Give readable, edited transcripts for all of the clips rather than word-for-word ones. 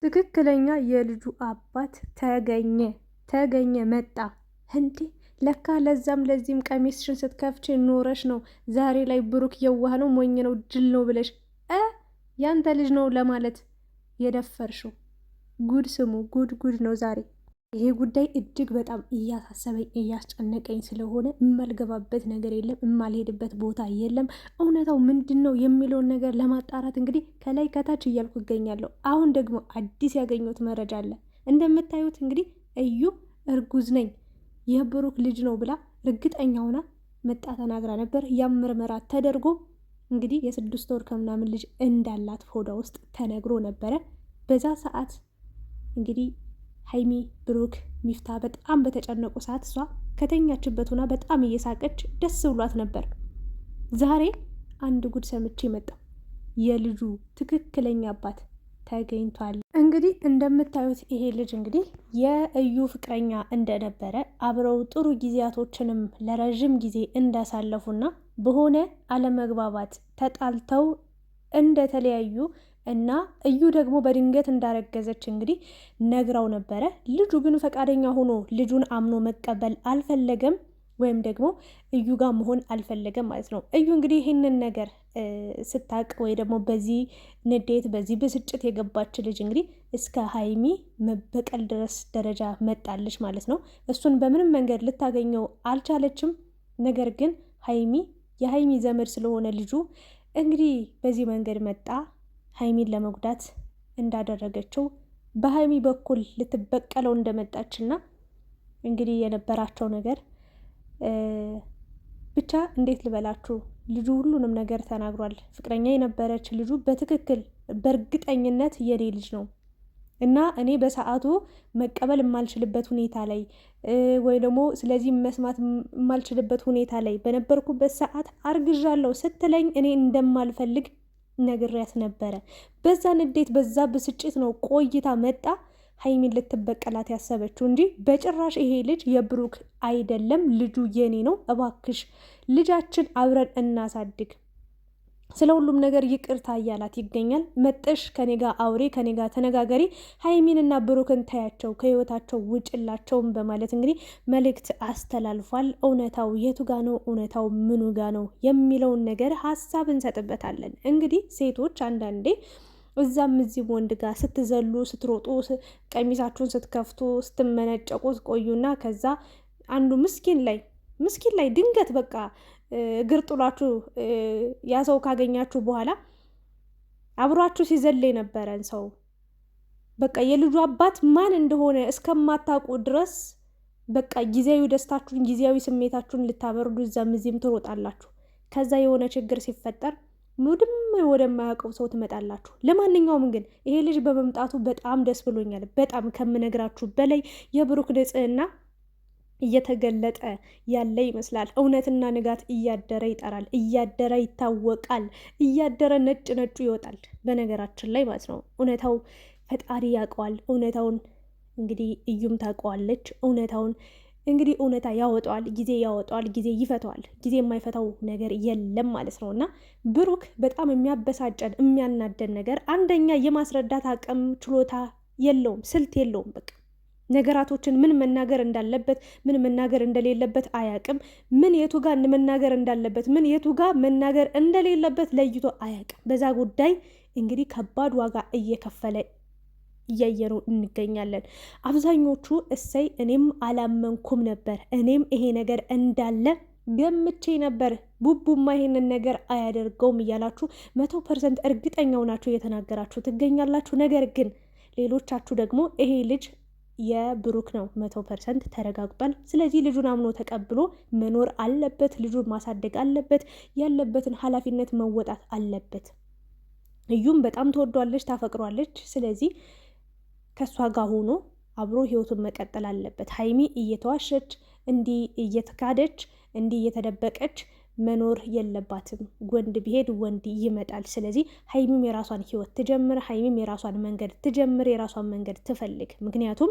ትክክለኛ የልጁ አባት ተገኘ መጣ እንዴ! ለካ ለዛም ለዚህም ቀሚስሽን ስትከፍች ኖረሽ ነው ዛሬ ላይ ብሩክ የዋህ ነው ሞኝ ነው ጅል ነው ብለሽ ያንተ ልጅ ነው ለማለት የደፈርሽው። ጉድ ስሙ፣ ጉድ ነው ዛሬ። ይሄ ጉዳይ እጅግ በጣም እያሳሰበኝ እያስጨነቀኝ ስለሆነ የማልገባበት ነገር የለም፣ የማልሄድበት ቦታ የለም። እውነታው ምንድን ነው የሚለውን ነገር ለማጣራት እንግዲህ ከላይ ከታች እያልኩ እገኛለሁ። አሁን ደግሞ አዲስ ያገኘሁት መረጃ አለ። እንደምታዩት እንግዲህ እዩ እርጉዝ ነኝ የብሩክ ልጅ ነው ብላ እርግጠኛ ሆና መጣ ተናግራ ነበር። ያም ምርመራ ተደርጎ እንግዲህ የ6 ወር ከምናምን ልጅ እንዳላት ሆዷ ውስጥ ተነግሮ ነበረ። በዛ ሰዓት እንግዲህ ሀይሚ ብሩክ ሚፍታ በጣም በተጨነቁ ሰዓት እሷ ከተኛችበት ሆና በጣም እየሳቀች ደስ ብሏት ነበር። ዛሬ አንድ ጉድ ሰምቼ መጣሁ። የልጁ ትክክለኛ አባት ተገኝቷል። እንግዲህ እንደምታዩት ይሄ ልጅ እንግዲህ የእዩ ፍቅረኛ እንደነበረ አብረው ጥሩ ጊዜያቶችንም ለረዥም ጊዜ እንዳሳለፉና በሆነ አለመግባባት ተጣልተው እንደተለያዩ እና እዩ ደግሞ በድንገት እንዳረገዘች እንግዲህ ነግራው ነበረ። ልጁ ግን ፈቃደኛ ሆኖ ልጁን አምኖ መቀበል አልፈለገም፣ ወይም ደግሞ እዩ ጋር መሆን አልፈለገም ማለት ነው። እዩ እንግዲህ ይህንን ነገር ስታቅ ወይ ደግሞ በዚህ ንዴት በዚህ ብስጭት የገባች ልጅ እንግዲህ እስከ ሀይሚ መበቀል ድረስ ደረጃ መጣለች ማለት ነው። እሱን በምንም መንገድ ልታገኘው አልቻለችም። ነገር ግን የሀይሚ ዘመድ ስለሆነ ልጁ እንግዲህ በዚህ መንገድ መጣ ሀይሚን ለመጉዳት እንዳደረገችው በሀይሚ በኩል ልትበቀለው እንደመጣችና እንግዲህ የነበራቸው ነገር ብቻ እንዴት ልበላችሁ፣ ልጁ ሁሉንም ነገር ተናግሯል። ፍቅረኛ የነበረች ልጁ በትክክል በእርግጠኝነት የኔ ልጅ ነው እና እኔ በሰዓቱ መቀበል የማልችልበት ሁኔታ ላይ ወይ ደግሞ ስለዚህ መስማት የማልችልበት ሁኔታ ላይ በነበርኩበት ሰዓት አርግዣለሁ ስትለኝ እኔ እንደማልፈልግ ነግሬያት ነበረ። በዛ ንዴት በዛ ብስጭት ነው ቆይታ መጣ ሀይሚን ልትበቀላት ያሰበችው እንጂ በጭራሽ ይሄ ልጅ የብሩክ አይደለም፣ ልጁ የኔ ነው፣ እባክሽ ልጃችን አብረን እናሳድግ፣ ስለ ሁሉም ነገር ይቅርታ እያላት ይገኛል። መጠሽ ከኔ ጋር አውሬ፣ ከኔ ጋር ተነጋገሪ፣ ሀይሚንና ብሩክን ታያቸው፣ ከህይወታቸው ውጭላቸውም በማለት እንግዲህ መልእክት አስተላልፏል። እውነታው የቱ ጋ ነው? እውነታው ምኑ ጋ ነው የሚለውን ነገር ሀሳብ እንሰጥበታለን። እንግዲህ ሴቶች አንዳንዴ እዛም እዚህም ወንድ ጋር ስትዘሉ ስትሮጡ ቀሚሳችሁን ስትከፍቱ ስትመነጨቁ ቆዩና ከዛ አንዱ ምስኪን ላይ ድንገት በቃ እግር ጥሏችሁ ያ ሰው ካገኛችሁ በኋላ አብሯችሁ ሲዘል የነበረን ሰው በቃ የልጁ አባት ማን እንደሆነ እስከማታውቁ ድረስ በቃ ጊዜያዊ ደስታችሁን ጊዜያዊ ስሜታችሁን ልታበርዱ እዛም እዚህም ትሮጣላችሁ። ከዛ የሆነ ችግር ሲፈጠር ሙድም ወደማያውቀው ሰው ትመጣላችሁ። ለማንኛውም ግን ይሄ ልጅ በመምጣቱ በጣም ደስ ብሎኛል። በጣም ከምነግራችሁ በላይ የብሩክ ንጽህና እየተገለጠ ያለ ይመስላል። እውነትና ንጋት እያደረ ይጠራል፣ እያደረ ይታወቃል፣ እያደረ ነጭ ነጩ ይወጣል። በነገራችን ላይ ማለት ነው። እውነታው ፈጣሪ ያውቀዋል። እውነታውን እንግዲህ እዩም ታውቀዋለች። እውነታውን እንግዲህ እውነታ ያወጣዋል፣ ጊዜ ያወጣዋል፣ ጊዜ ይፈተዋል። ጊዜ የማይፈታው ነገር የለም ማለት ነው። እና ብሩክ በጣም የሚያበሳጨን የሚያናደን ነገር አንደኛ የማስረዳት አቅም ችሎታ የለውም፣ ስልት የለውም። በቃ ነገራቶችን ምን መናገር እንዳለበት ምን መናገር እንደሌለበት አያቅም። ምን የቱ ጋር መናገር እንዳለበት ምን የቱ ጋር መናገር እንደሌለበት ለይቶ አያቅም። በዛ ጉዳይ እንግዲህ ከባድ ዋጋ እየከፈለ እያየነው እንገኛለን። አብዛኞቹ እሰይ እኔም አላመንኩም ነበር፣ እኔም ይሄ ነገር እንዳለ ገምቼ ነበር፣ ቡቡማ ይሄንን ነገር አያደርገውም እያላችሁ 100% እርግጠኛው ናችሁ እየተናገራችሁ ትገኛላችሁ። ነገር ግን ሌሎቻችሁ ደግሞ ይሄ ልጅ የብሩክ ነው 100% ተረጋግጧል። ስለዚህ ልጁን አምኖ ተቀብሎ መኖር አለበት። ልጁን ማሳደግ አለበት። ያለበትን ኃላፊነት መወጣት አለበት። እዩም በጣም ትወዷለች፣ ታፈቅሯለች። ስለዚህ ከእሷ ጋር ሆኖ አብሮ ህይወቱን መቀጠል አለበት። ሀይሚ እየተዋሸች እንዲህ እየተካደች እንዲህ እየተደበቀች መኖር የለባትም። ወንድ ቢሄድ ወንድ ይመጣል። ስለዚህ ሀይሚም የራሷን ህይወት ትጀምር፣ ሀይሚም የራሷን መንገድ ትጀምር፣ የራሷን መንገድ ትፈልግ። ምክንያቱም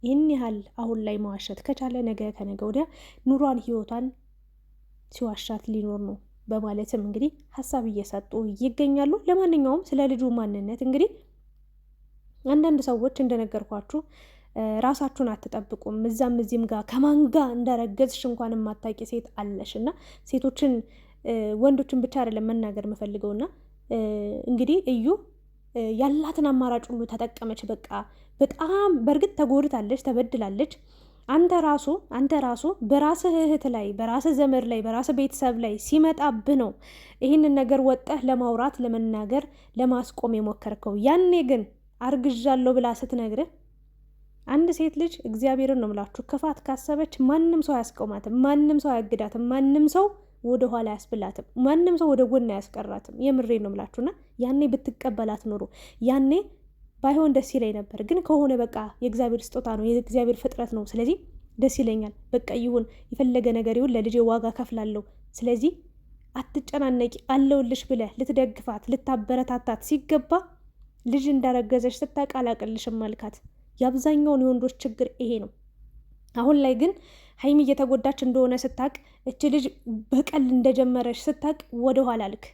ይህን ያህል አሁን ላይ መዋሸት ከቻለ ነገ ከነገ ወዲያ ኑሯን ህይወቷን ሲዋሻት ሊኖር ነው በማለትም እንግዲህ ሀሳብ እየሰጡ ይገኛሉ። ለማንኛውም ስለ ልጁ ማንነት እንግዲህ አንዳንድ ሰዎች እንደነገርኳችሁ ራሳችሁን አትጠብቁም። እዛም እዚህም ጋር ከማን ጋር እንዳረገዝሽ እንኳን የማታውቂ ሴት አለሽ። እና ሴቶችን ወንዶችን ብቻ አይደለም መናገር የምፈልገውና እንግዲህ እዩ ያላትን አማራጭ ሁሉ ተጠቀመች። በቃ በጣም በእርግጥ ተጎድታለች፣ ተበድላለች። አንተ ራሱ በራስህ እህት ላይ፣ በራስህ ዘመድ ላይ፣ በራስህ ቤተሰብ ላይ ሲመጣብህ ነው ይህንን ነገር ወጠህ ለማውራት፣ ለመናገር፣ ለማስቆም የሞከርከው። ያኔ ግን አርግዣለሁ ብላ ስትነግርህ አንድ ሴት ልጅ እግዚአብሔርን ነው ምላችሁ ክፋት ካሰበች ማንም ሰው አያስቆማትም፣ ማንም ሰው አያግዳትም፣ ማንም ሰው ወደ ኋላ አያስብላትም፣ ማንም ሰው ወደ ጎን አያስቀራትም። የምሬ ነው ምላችሁና ያኔ ብትቀበላት ኖሮ ያኔ ባይሆን ደስ ይለኝ ነበር። ግን ከሆነ በቃ የእግዚአብሔር ስጦታ ነው፣ የእግዚአብሔር ፍጥረት ነው። ስለዚህ ደስ ይለኛል። በቃ ይሁን፣ የፈለገ ነገር ይሁን፣ ለልጄ ዋጋ ከፍላለሁ። ስለዚህ አትጨናነቂ፣ አለውልሽ ብለህ ልትደግፋት፣ ልታበረታታት ሲገባ ልጅ እንዳረገዘች ስታቃላቅልሽም አልካት። የአብዛኛውን የወንዶች ችግር ይሄ ነው። አሁን ላይ ግን ሀይሚ እየተጎዳች እንደሆነ ስታቅ፣ እች ልጅ በቀል እንደጀመረች ስታቅ ወደ ኋላ ልክ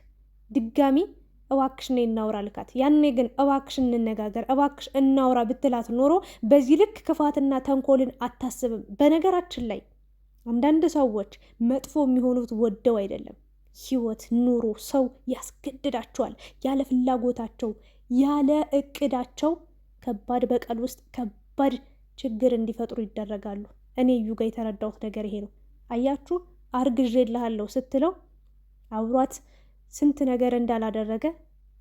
ድጋሚ እባክሽ ነይ እናውራ ልካት። ያኔ ግን እባክሽ እንነጋገር፣ እባክሽ እናውራ ብትላት ኖሮ በዚህ ልክ ክፋትና ተንኮልን አታስብም። በነገራችን ላይ አንዳንድ ሰዎች መጥፎ የሚሆኑት ወደው አይደለም። ህይወት፣ ኑሮ፣ ሰው ያስገድዳቸዋል። ያለ ፍላጎታቸው፣ ያለ እቅዳቸው ከባድ በቀል ውስጥ ከባድ ችግር እንዲፈጥሩ ይደረጋሉ። እኔ እዩ ጋር የተረዳሁት ነገር ይሄ ነው። አያችሁ አርግዤልሃለሁ ስትለው አብሯት ስንት ነገር እንዳላደረገ፣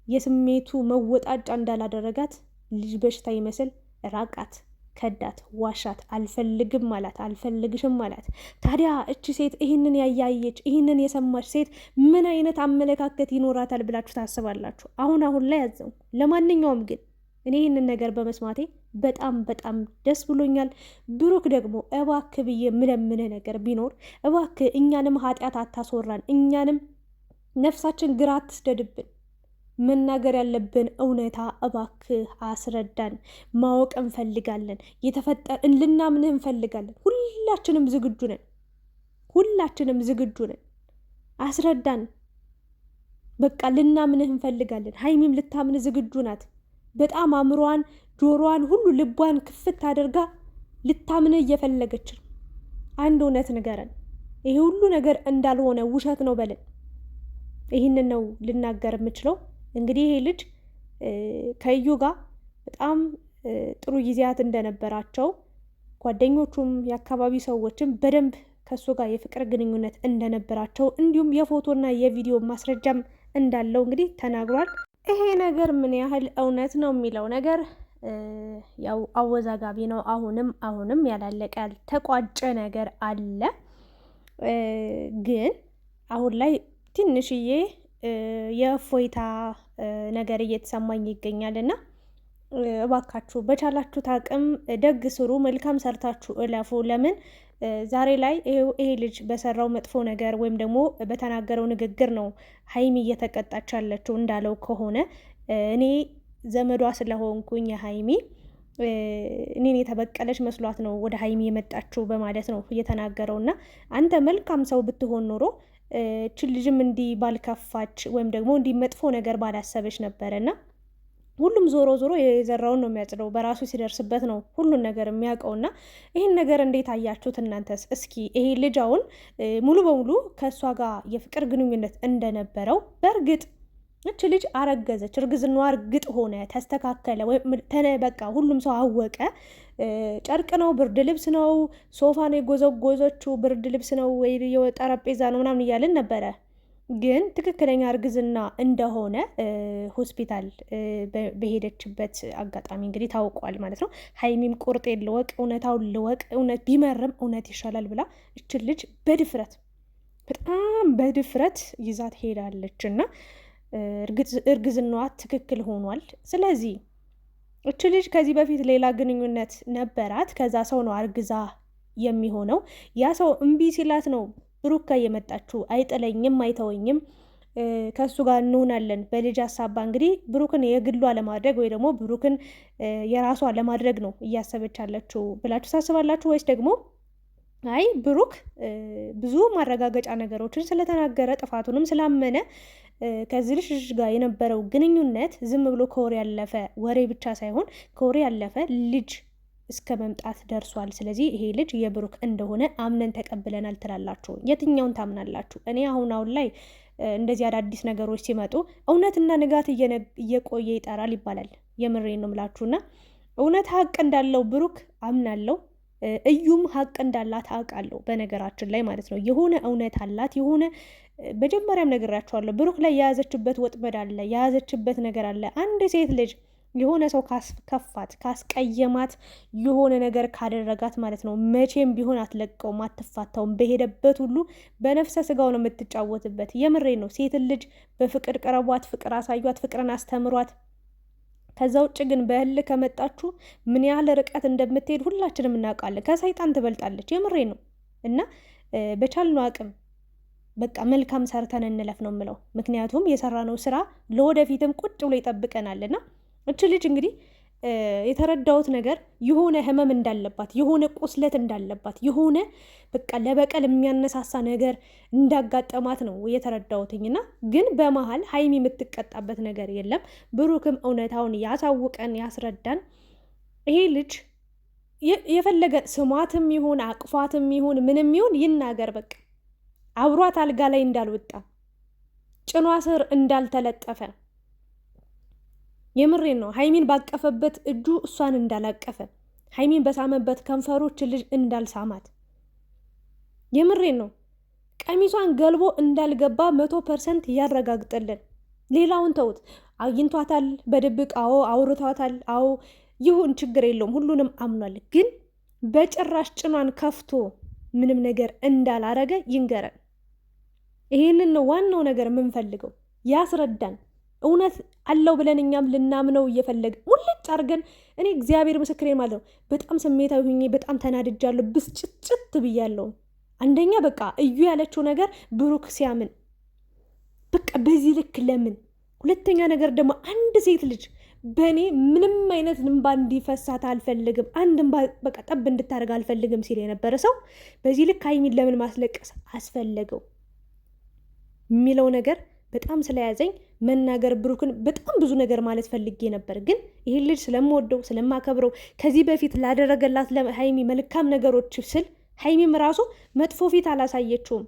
የስሜቱ መወጣጫ እንዳላደረጋት ልጅ በሽታ ይመስል ራቃት፣ ከዳት፣ ዋሻት፣ አልፈልግም አላት፣ አልፈልግሽም አላት። ታዲያ እች ሴት ይህንን ያያየች ይህንን የሰማች ሴት ምን አይነት አመለካከት ይኖራታል ብላችሁ ታስባላችሁ? አሁን ላይ ያዘው። ለማንኛውም ግን እኔ ይህንን ነገር በመስማቴ በጣም በጣም ደስ ብሎኛል። ብሩክ ደግሞ እባክህ ብዬ ምለምንህ ነገር ቢኖር እባክህ እኛንም ኃጢአት አታስወራን፣ እኛንም ነፍሳችን ግራ አትስደድብን። መናገር ያለብን እውነታ እባክህ አስረዳን። ማወቅ እንፈልጋለን። ልናምንህ እንፈልጋለን። ሁላችንም ዝግጁ ነን። አስረዳን። በቃ ልናምንህ እንፈልጋለን። ሀይሚም ልታምንህ ዝግጁ ናት። በጣም አእምሯን፣ ጆሮዋን፣ ሁሉ ልቧን ክፍት አድርጋ ልታምንህ እየፈለገች ነው። አንድ እውነት ንገረን። ይሄ ሁሉ ነገር እንዳልሆነ ውሸት ነው በለን። ይህንን ነው ልናገር የምችለው። እንግዲህ ይሄ ልጅ ከእዩ ጋር በጣም ጥሩ ጊዜያት እንደነበራቸው ጓደኞቹም የአካባቢ ሰዎችም በደንብ ከእሱ ጋር የፍቅር ግንኙነት እንደነበራቸው እንዲሁም የፎቶና የቪዲዮ ማስረጃም እንዳለው እንግዲህ ተናግሯል። ይሄ ነገር ምን ያህል እውነት ነው የሚለው ነገር ያው አወዛጋቢ ነው። አሁንም ያላለቀ ያልተቋጨ ነገር አለ። ግን አሁን ላይ ትንሽዬ የእፎይታ ነገር እየተሰማኝ ይገኛል እና እባካችሁ በቻላችሁት አቅም ደግ ስሩ፣ መልካም ሰርታችሁ እለፉ። ለምን ዛሬ ላይ ይሄ ልጅ በሰራው መጥፎ ነገር ወይም ደግሞ በተናገረው ንግግር ነው ሀይሚ እየተቀጣች ያለችው። እንዳለው ከሆነ እኔ ዘመዷ ስለሆንኩኝ የሀይሚ እኔን የተበቀለች መስሏት ነው ወደ ሀይሚ የመጣችው በማለት ነው እየተናገረው። እና አንተ መልካም ሰው ብትሆን ኖሮ ችን ልጅም እንዲህ ባልከፋች ወይም ደግሞ እንዲህ መጥፎ ነገር ባላሰበች ነበረና ሁሉም ዞሮ የዘራውን ነው የሚያጭደው። በራሱ ሲደርስበት ነው ሁሉን ነገር የሚያውቀውና ይህን ነገር እንዴት አያችሁት እናንተስ? እስኪ ይሄ ልጅ አሁን ሙሉ በሙሉ ከእሷ ጋር የፍቅር ግንኙነት እንደነበረው በእርግጥ እች ልጅ አረገዘች፣ እርግዝናዋ እርግጥ ሆነ፣ ተስተካከለ፣ በቃ ሁሉም ሰው አወቀ። ጨርቅ ነው፣ ብርድ ልብስ ነው፣ ሶፋ ነው የጎዘጎዘችው፣ ብርድ ልብስ ነው ወይ ጠረጴዛ ነው ምናምን እያልን ነበረ። ግን ትክክለኛ እርግዝና እንደሆነ ሆስፒታል በሄደችበት አጋጣሚ እንግዲህ ታውቋል ማለት ነው። ሀይሚም ቁርጤን ልወቅ፣ እውነታውን ልወቅ፣ እውነት ቢመርም እውነት ይሻላል ብላ እችን ልጅ በጣም በድፍረት ይዛት ሄዳለች እና እርግዝናዋ ትክክል ሆኗል። ስለዚህ እች ልጅ ከዚህ በፊት ሌላ ግንኙነት ነበራት። ከዛ ሰው ነው አርግዛ የሚሆነው። ያ ሰው እምቢ ሲላት ነው ብሩክ ጋር የመጣችው። አይጥለኝም፣ አይተወኝም፣ ከእሱ ጋር እንሆናለን በልጅ ሀሳባ እንግዲህ ብሩክን የግሏ ለማድረግ ወይ ደግሞ ብሩክን የራሷ ለማድረግ ነው እያሰበች ያለችው ብላችሁ ታስባላችሁ? ወይስ ደግሞ አይ ብሩክ ብዙ ማረጋገጫ ነገሮችን ስለተናገረ ጥፋቱንም ስላመነ ከዚህ ልጅ ጋር የነበረው ግንኙነት ዝም ብሎ ከወሬ ያለፈ ወሬ ብቻ ሳይሆን ከወሬ ያለፈ ልጅ እስከ መምጣት ደርሷል። ስለዚህ ይሄ ልጅ የብሩክ እንደሆነ አምነን ተቀብለናል ትላላችሁ። የትኛውን ታምናላችሁ? እኔ አሁን ላይ እንደዚህ አዳዲስ ነገሮች ሲመጡ እውነትና ንጋት እየቆየ ይጠራል ይባላል። የምሬን ነው ምላችሁና እውነት ሀቅ እንዳለው ብሩክ አምናለው። እዩም ሀቅ እንዳላት አውቃለሁ። በነገራችን ላይ ማለት ነው የሆነ እውነት አላት። የሆነ መጀመሪያም ነግራችኋለሁ፣ ብሩክ ላይ የያዘችበት ወጥመድ አለ፣ የያዘችበት ነገር አለ። አንድ ሴት ልጅ የሆነ ሰው ካስከፋት፣ ካስቀየማት፣ የሆነ ነገር ካደረጋት ማለት ነው መቼም ቢሆን አትለቀውም፣ አትፋታውም። በሄደበት ሁሉ በነፍሰ ስጋው ነው የምትጫወትበት። የምሬ ነው። ሴት ልጅ በፍቅር ቅረቧት፣ ፍቅር አሳዩት፣ ፍቅርን አስተምሯት። ከዛ ውጭ ግን በህል ከመጣችሁ ምን ያህል ርቀት እንደምትሄድ ሁላችንም እናውቃለን። ከሰይጣን ትበልጣለች። የምሬ ነው። እና በቻልነው አቅም በቃ መልካም ሰርተን እንለፍ ነው የምለው። ምክንያቱም የሰራነው ስራ ለወደፊትም ቁጭ ብሎ ይጠብቀናልና እች ልጅ እንግዲህ የተረዳሁት ነገር የሆነ ህመም እንዳለባት፣ የሆነ ቁስለት እንዳለባት፣ የሆነ በቃ ለበቀል የሚያነሳሳ ነገር እንዳጋጠማት ነው የተረዳሁትኝና ግን በመሀል ሀይሚ የምትቀጣበት ነገር የለም። ብሩክም እውነታውን ያሳውቀን፣ ያስረዳን። ይሄ ልጅ የፈለገ ስሟትም ይሁን አቅፏትም ይሁን ምንም ይሁን ይናገር። በቃ አብሯት አልጋ ላይ እንዳልወጣ፣ ጭኗ ስር እንዳልተለጠፈ፣ የምሬን ነው። ሀይሚን ባቀፈበት እጁ እሷን እንዳላቀፈ፣ ሀይሚን በሳመበት ከንፈሮች ልጅ እንዳልሳማት፣ የምሬን ነው። ቀሚሷን ገልቦ እንዳልገባ 100% ያረጋግጥልን። ሌላውን ተውት። አግኝቷታል በድብቅ አዎ፣ አውርቷታል አዎ፣ ይሁን ችግር የለውም፣ ሁሉንም አምኗል። ግን በጭራሽ ጭኗን ከፍቶ ምንም ነገር እንዳላረገ ይንገረን። ይሄንን ነው ዋናው ነገር የምንፈልገው። ያስረዳን። እውነት አለው ብለን እኛም ልናምነው እየፈለግ ሙልጭ አድርገን። እኔ እግዚአብሔር ምስክሬ ማለት ነው በጣም ስሜታዊ ሁኜ በጣም ተናድጃለሁ፣ ብስጭት ብያለሁ። አንደኛ በቃ እዩ ያለችው ነገር ብሩክ ሲያምን በቃ በዚህ ልክ ለምን? ሁለተኛ ነገር ደግሞ አንድ ሴት ልጅ በእኔ ምንም አይነት እንባ እንዲፈሳት አልፈልግም፣ አንድ እንባ በቃ ጠብ እንድታደርግ አልፈልግም ሲል የነበረ ሰው በዚህ ልክ ሀይሚን ለምን ማስለቀስ አስፈለገው የሚለው ነገር በጣም ስለያዘኝ መናገር ብሩክን በጣም ብዙ ነገር ማለት ፈልጌ ነበር። ግን ይህን ልጅ ስለምወደው ስለማከብረው ከዚህ በፊት ላደረገላት ለሀይሚ መልካም ነገሮች ስል ሀይሚም ራሱ መጥፎ ፊት አላሳየችውም፣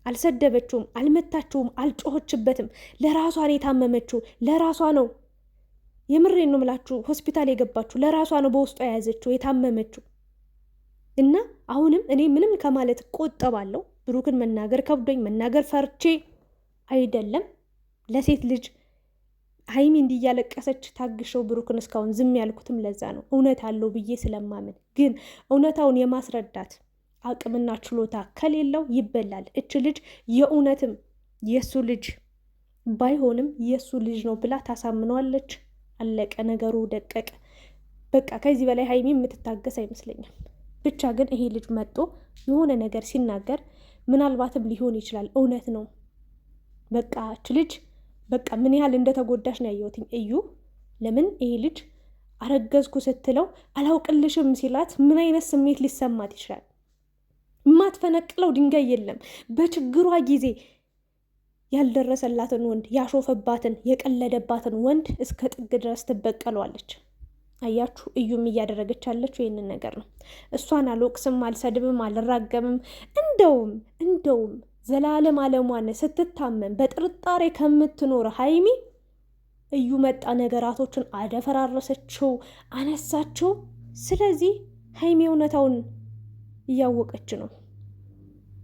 አልሰደበችውም፣ አልመታችውም፣ አልጮኸችበትም። ለራሷ ነው የታመመችው፣ ለራሷ ነው። የምሬን ነው ምላችሁ፣ ሆስፒታል የገባችሁ ለራሷ ነው፣ በውስጧ የያዘችው የታመመችው። እና አሁንም እኔ ምንም ከማለት ቆጠባለሁ። ብሩክን መናገር ከብዶኝ መናገር ፈርቼ አይደለም። ለሴት ልጅ ሀይሚ እንዲያለቀሰች ታግሸው ብሩክን እስካሁን ዝም ያልኩትም ለዛ ነው፣ እውነት አለው ብዬ ስለማምን። ግን እውነታውን የማስረዳት አቅምና ችሎታ ከሌለው ይበላል። እች ልጅ የእውነትም የእሱ ልጅ ባይሆንም የእሱ ልጅ ነው ብላ ታሳምነዋለች። አለቀ፣ ነገሩ ደቀቀ። በቃ ከዚህ በላይ ሀይሚ የምትታገስ አይመስለኝም። ብቻ ግን ይሄ ልጅ መጦ የሆነ ነገር ሲናገር ምናልባትም ሊሆን ይችላል እውነት ነው። በቃ እች ልጅ በቃ ምን ያህል እንደተጎዳሽ ነው ያየሁትኝ። እዩ ለምን ይሄ ልጅ አረገዝኩ ስትለው አላውቅልሽም ሲላት ምን አይነት ስሜት ሊሰማት ይችላል? የማትፈነቅለው ድንጋይ የለም። በችግሯ ጊዜ ያልደረሰላትን ወንድ፣ ያሾፈባትን፣ የቀለደባትን ወንድ እስከ ጥግ ድረስ ትበቀለዋለች። አያችሁ፣ እዩም እያደረገች ያለችው ይህንን ነገር ነው። እሷን አልወቅስም፣ አልሰድብም፣ አልራገምም። እንደውም ዘላለም አለሟን ስትታመን በጥርጣሬ ከምትኖር ሀይሚ እዩ መጣ፣ ነገራቶችን አደፈራረሰችው፣ አነሳችው። ስለዚህ ሀይሚ እውነታውን እያወቀች ነው።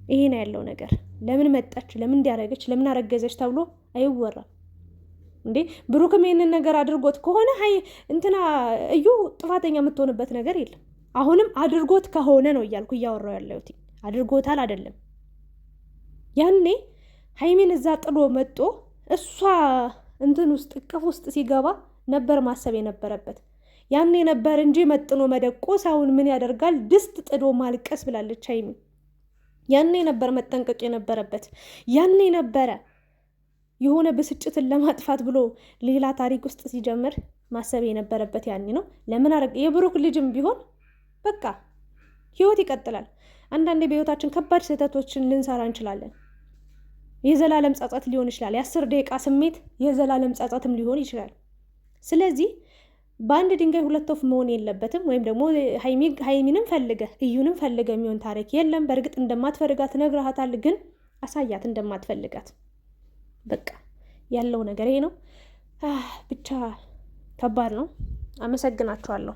ይሄ ነው ያለው ነገር። ለምን መጣች፣ ለምን እንዲያረገች፣ ለምን አረገዘች ተብሎ አይወራም እንዴ? ብሩክም ይህንን ነገር አድርጎት ከሆነ እንትና እዩ ጥፋተኛ የምትሆንበት ነገር የለም። አሁንም አድርጎት ከሆነ ነው እያልኩ እያወራው ያለሁት፣ አድርጎታል አይደለም። ያኔ ሀይሚን እዛ ጥሎ መጦ እሷ እንትን ውስጥ እቅፍ ውስጥ ሲገባ ነበር ማሰብ የነበረበት። ያኔ ነበር እንጂ መጥኖ መደቆስ አሁን ምን ያደርጋል፣ ድስት ጥዶ ማልቀስ ብላለች ሀይሚ። ያኔ ነበር መጠንቀቅ የነበረበት። ያኔ ነበረ የሆነ ብስጭትን ለማጥፋት ብሎ ሌላ ታሪክ ውስጥ ሲጀምር ማሰብ የነበረበት ያኔ ነው። ለምን አረግ የብሩክ ልጅም ቢሆን በቃ ህይወት ይቀጥላል። አንዳንዴ በህይወታችን ከባድ ስህተቶችን ልንሰራ እንችላለን። የዘላለም ጸጸት ሊሆን ይችላል። የ10 ደቂቃ ስሜት የዘላለም ጸጸትም ሊሆን ይችላል። ስለዚህ በአንድ ድንጋይ ሁለት ወፍ መሆን የለበትም። ወይም ደግሞ ሀይሚንም ፈልገ እዩንም ፈልገ የሚሆን ታሪክ የለም። በእርግጥ እንደማትፈልጋት ነግረሃታል፣ ግን አሳያት እንደማትፈልጋት። በቃ ያለው ነገር ይሄ ነው። ብቻ ከባድ ነው። አመሰግናችኋለሁ።